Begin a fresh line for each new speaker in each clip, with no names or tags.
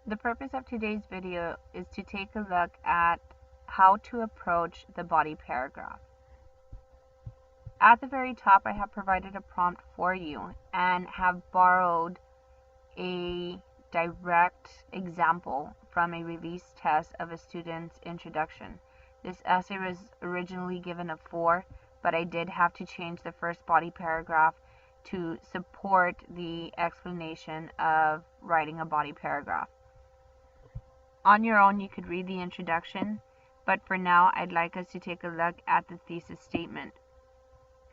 The purpose of today's video is to take a look at how to approach the body paragraph. At the very top, I have provided a prompt for you and have borrowed a direct example from a release test of a student's introduction. This essay was originally given a 4, but I did have to change the first body paragraph to support the explanation of writing a body paragraph. On your own, you could read the introduction, but for now, I'd like us to take a look at the thesis statement.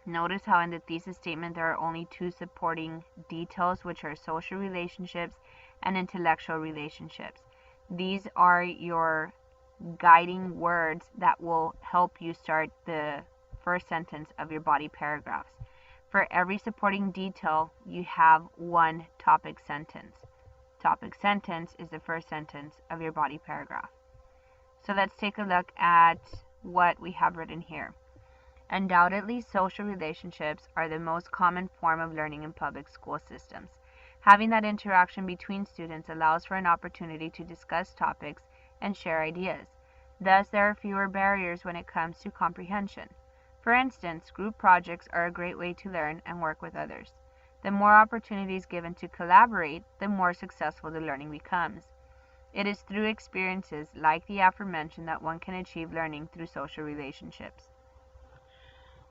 Notice how in the thesis statement there are only 2 supporting details, which are social relationships and intellectual relationships. These are your guiding words that will help you start the first sentence of your body paragraphs. For every supporting detail, you have 1 topic sentence. Topic sentence is the first sentence of your body paragraph. So let's take a look at what we have written here. Undoubtedly, social relationships are the most common form of learning in public school systems. Having that interaction between students allows for an opportunity to discuss topics and share ideas. Thus, there are fewer barriers when it comes to comprehension. For instance, group projects are a great way to learn and work with others. The more opportunities given to collaborate, the more successful the learning becomes. It is through experiences like the aforementioned that one can achieve learning through social relationships.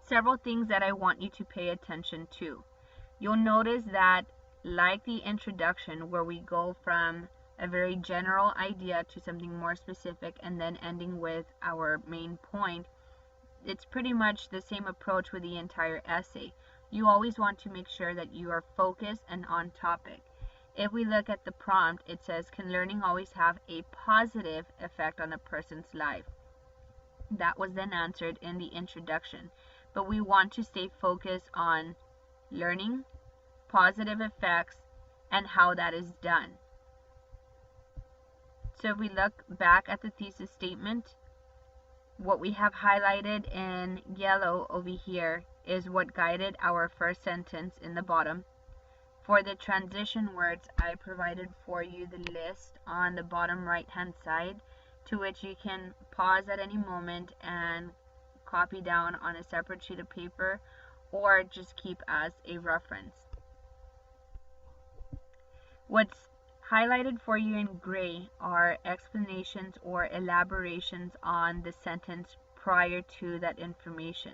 Several things that I want you to pay attention to. You'll notice that, like the introduction, where we go from a very general idea to something more specific and then ending with our main point, it's pretty much the same approach with the entire essay. You always want to make sure that you are focused and on topic. If we look at the prompt, it says, can learning always have a positive effect on a person's life? That was then answered in the introduction. But we want to stay focused on learning, positive effects, and how that is done. So if we look back at the thesis statement, what we have highlighted in yellow over here is what guided our first sentence in the bottom. For the transition words, I provided for you the list on the bottom right hand side, to which you can pause at any moment and copy down on a separate sheet of paper or just keep as a reference. What's highlighted for you in gray are explanations or elaborations on the sentence prior to that information.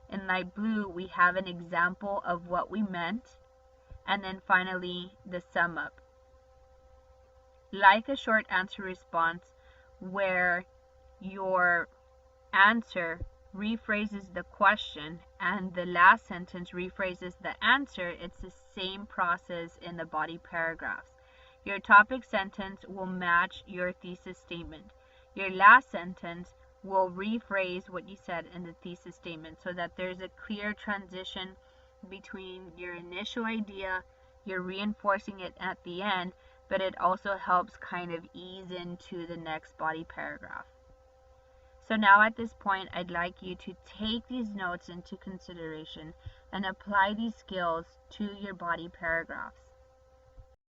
In light blue, we have an example of what we meant, and then finally the sum up. Like a short answer response where your answer rephrases the question and the last sentence rephrases the answer, it's the same process in the body paragraphs. Your topic sentence will match your thesis statement. Your last sentence will rephrase what you said in the thesis statement so that there's a clear transition between your initial idea, you're reinforcing it at the end, but it also helps kind of ease into the next body paragraph. So now at this point, I'd like you to take these notes into consideration and apply these skills to your body paragraphs.